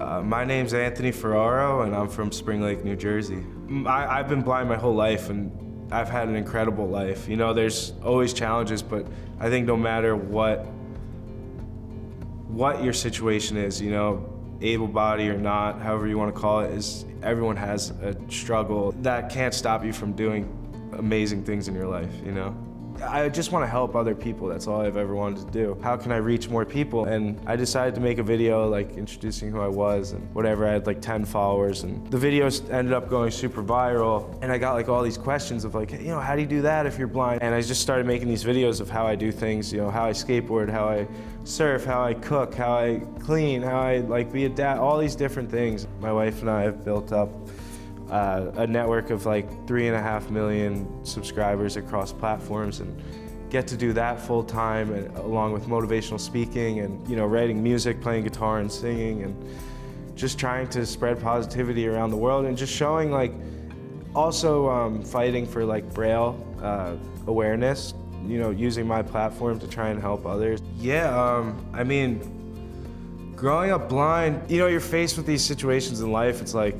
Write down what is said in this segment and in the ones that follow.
My name's Anthony Ferraro, and I'm from Spring Lake, New Jersey. I've been blind my whole life, and I've had an incredible life. You know, there's always challenges, but I think no matter what your situation is, you know, able-bodied or not, however you want to call it, everyone has a struggle that can't stop you from doing amazing things in your life, you know? I just want to help other people. That's all I've ever wanted to do. How can I reach more people? And I decided to make a video like introducing who I was and whatever. I had like 10 followers, and the videos ended up going super viral. And I got like all these questions of like, hey, you know, how do you do that if you're blind? And I just started making these videos of how I do things, you know, how I skateboard, how I surf, how I cook, how I clean, how I like be a dad, all these different things. My wife and I have built up a network of like 3.5 million subscribers across platforms, and get to do that full time, and along with motivational speaking and, you know, writing music, playing guitar and singing, and just trying to spread positivity around the world, and just showing like also fighting for like Braille awareness, you know, using my platform to try and help others. Yeah, I mean, growing up blind, you know, you're faced with these situations in life. It's like,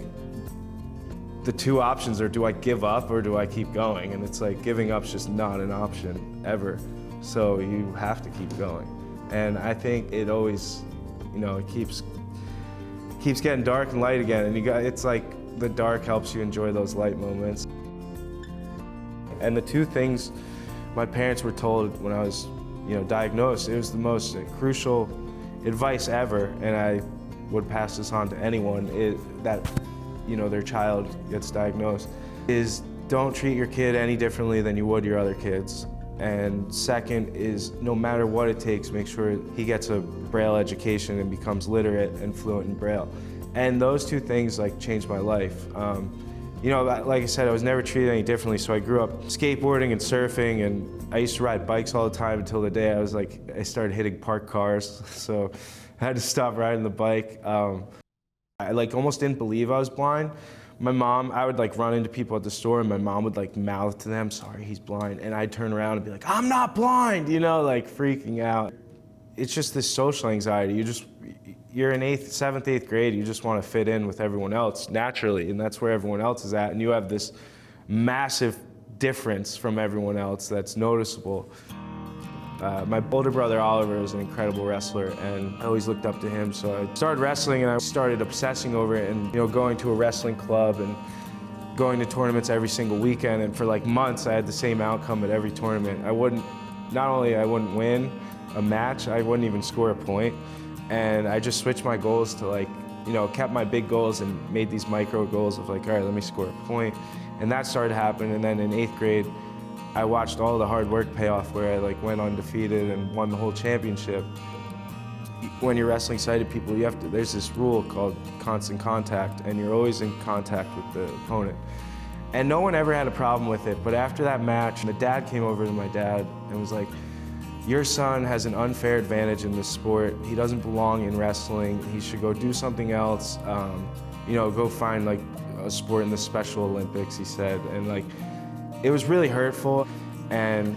the two options are, do I give up or do I keep going? And it's like, giving up's just not an option ever. So you have to keep going. And I think it always, you know, it keeps getting dark and light again. And it's like the dark helps you enjoy those light moments. And the two things my parents were told when I was, you know, diagnosed, it was the most crucial advice ever. And I would pass this on to anyone, that, you know, their child gets diagnosed, is don't treat your kid any differently than you would your other kids. And second is, no matter what it takes, make sure he gets a Braille education and becomes literate and fluent in Braille. And those two things like changed my life. You know, like I said, I was never treated any differently, so I grew up skateboarding and surfing, and I used to ride bikes all the time until the day I started hitting parked cars, so I had to stop riding the bike. I like almost didn't believe I was blind. My mom, I would like run into people at the store, and my mom would like mouth to them, sorry, he's blind. And I'd turn around and be like, I'm not blind, you know, like freaking out. It's just this social anxiety. You're in 7th, 8th grade, you just want to fit in with everyone else naturally, and that's where everyone else is at. And you have this massive difference from everyone else that's noticeable. My older brother Oliver is an incredible wrestler, and I always looked up to him, so I started wrestling, and I started obsessing over it, and, you know, going to a wrestling club and going to tournaments every single weekend, and for like months I had the same outcome at every tournament. Not only I wouldn't win a match, I wouldn't even score a point, and I just switched my goals to like, you know, kept my big goals and made these micro goals of like, all right, let me score a point, and that started happening. And then in 8th grade, I watched all the hard work pay off, where I like went undefeated and won the whole championship. When you're wrestling sighted people, there's this rule called constant contact, and you're always in contact with the opponent. And no one ever had a problem with it, but after that match, the dad came over to my dad and was like, your son has an unfair advantage in this sport. He doesn't belong in wrestling. He should go do something else. You know, go find like a sport in the Special Olympics, he said. And like, it was really hurtful, and,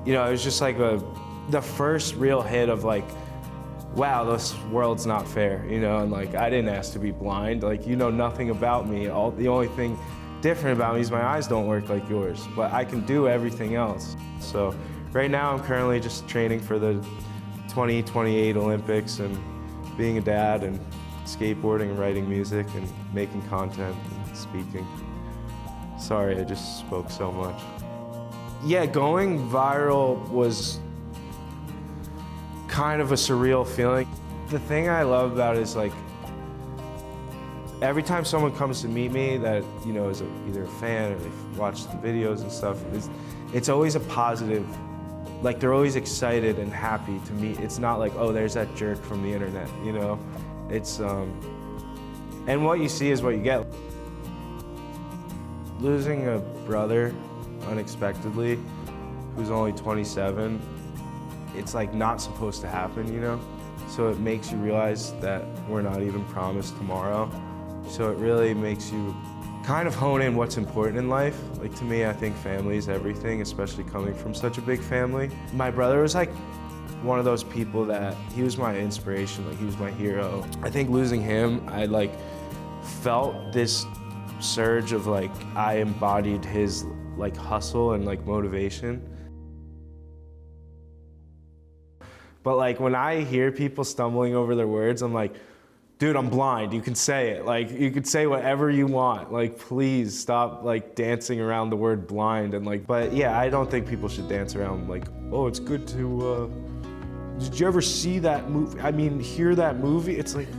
you know, it was just like the first real hit of like, wow, this world's not fair, you know, and like, I didn't ask to be blind. Like, you know nothing about me. The only thing different about me is my eyes don't work like yours, but I can do everything else. So right now I'm currently just training for the 2028 Olympics, and being a dad, and skateboarding and writing music and making content and speaking. Sorry, I just spoke so much. Yeah, going viral was kind of a surreal feeling. The thing I love about it is like, every time someone comes to meet me that, you know, is either a fan or they've watched the videos and stuff, it's always a positive. Like, they're always excited and happy to meet. It's not like, oh, there's that jerk from the internet, you know? It's, and what you see is what you get. Losing a brother unexpectedly, who's only 27, it's like not supposed to happen, you know? So it makes you realize that we're not even promised tomorrow. So it really makes you kind of hone in what's important in life. Like, to me, I think family is everything, especially coming from such a big family. My brother was like one of those people that, he was my inspiration, like he was my hero. I think losing him, I like felt this surge of like, I embodied his like hustle and like motivation. But like when I hear people stumbling over their words, I'm like, dude, I'm blind, you can say it. Like, you could say whatever you want. Like, please stop like dancing around the word blind and like, but yeah, I don't think people should dance around like, oh, it's good to, did you ever see that movie? I mean, hear that movie? It's like,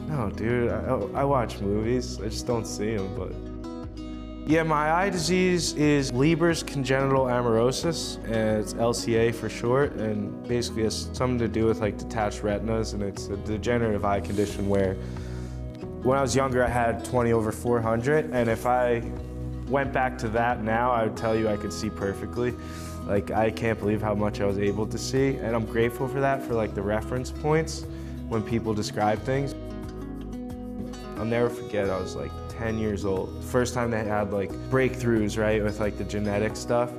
no, dude, I watch movies, I just don't see them, but. Yeah, my eye disease is Leber's congenital amaurosis, and it's LCA for short, and basically has something to do with like detached retinas, and it's a degenerative eye condition where when I was younger I had 20/400, and if I went back to that now, I would tell you I could see perfectly. Like, I can't believe how much I was able to see, and I'm grateful for that, for like the reference points when people describe things. I'll never forget, I was like 10 years old. First time they had like breakthroughs, right, with like the genetic stuff.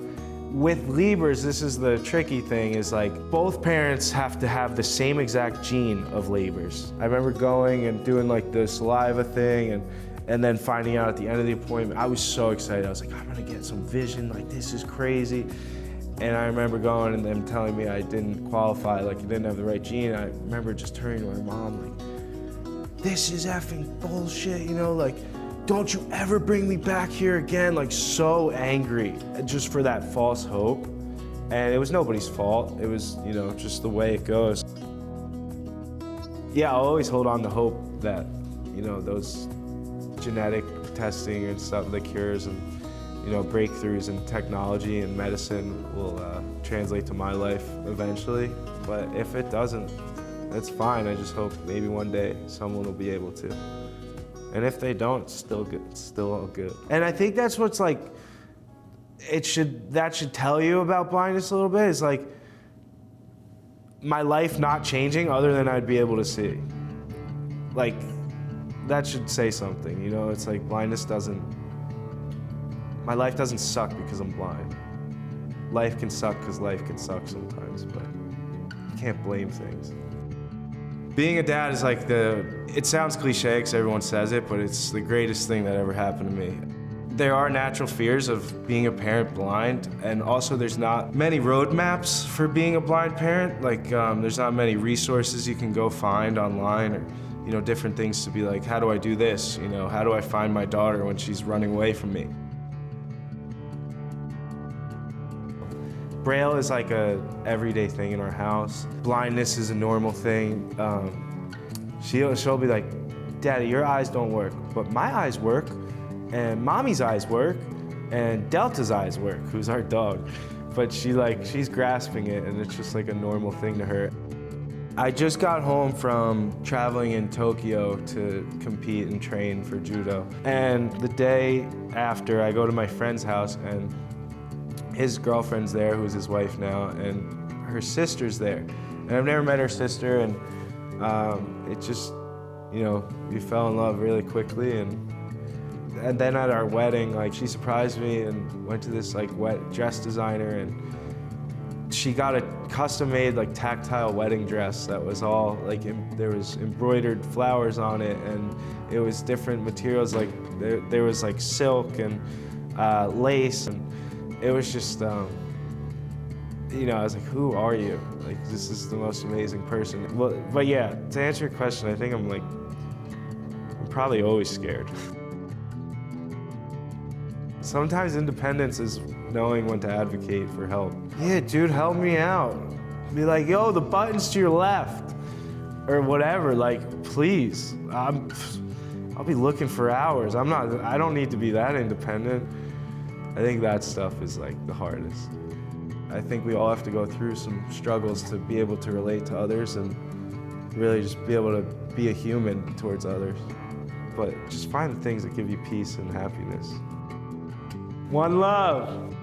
With Leber's, this is the tricky thing, is like both parents have to have the same exact gene of Leber's. I remember going and doing like the saliva thing and then finding out at the end of the appointment, I was so excited. I was like, I'm gonna get some vision, like this is crazy. And I remember going and them telling me I didn't qualify, like I didn't have the right gene. I remember just turning to my mom like, this is effing bullshit, you know, like, don't you ever bring me back here again, like so angry, just for that false hope. And it was nobody's fault. It was, you know, just the way it goes. Yeah, I'll always hold on to hope that, you know, those genetic testing and stuff, the cures and, you know, breakthroughs in technology and medicine will translate to my life eventually. But if it doesn't, that's fine. I just hope maybe one day someone will be able to. And if they don't, it's still good, it's still all good. And I think that's what's like, that should tell you about blindness a little bit, is like, my life not changing other than I'd be able to see. Like, that should say something, you know? It's like my life doesn't suck because I'm blind. Life can suck because life can suck sometimes, but you can't blame things. Being a dad is like it sounds cliche because everyone says it, but it's the greatest thing that ever happened to me. There are natural fears of being a parent blind, and also there's not many roadmaps for being a blind parent. Like, there's not many resources you can go find online, or, you know, different things to be like, how do I do this? You know, how do I find my daughter when she's running away from me? Braille is like a everyday thing in our house. Blindness is a normal thing. She'll be like, Daddy, your eyes don't work, but my eyes work, and Mommy's eyes work, and Delta's eyes work, who's our dog. But she's grasping it, and it's just like a normal thing to her. I just got home from traveling in Tokyo to compete and train for judo. And the day after, I go to my friend's house, and his girlfriend's there, who's his wife now, and her sister's there. And I've never met her sister, and it just, you know, we fell in love really quickly. And then at our wedding, like, she surprised me and went to this like dress designer, and she got a custom-made like tactile wedding dress that was all like, there was embroidered flowers on it, and it was different materials, like there was like silk and lace, and it was just, you know, I was like, who are you? Like, this is the most amazing person. Well, but yeah, to answer your question, I think I'm probably always scared. Sometimes independence is knowing when to advocate for help. Yeah, dude, help me out. Be like, yo, the button's to your left, or whatever, like, please. I'll be looking for hours. I don't need to be that independent. I think that stuff is like the hardest. I think we all have to go through some struggles to be able to relate to others and really just be able to be a human towards others. But just find the things that give you peace and happiness. One love.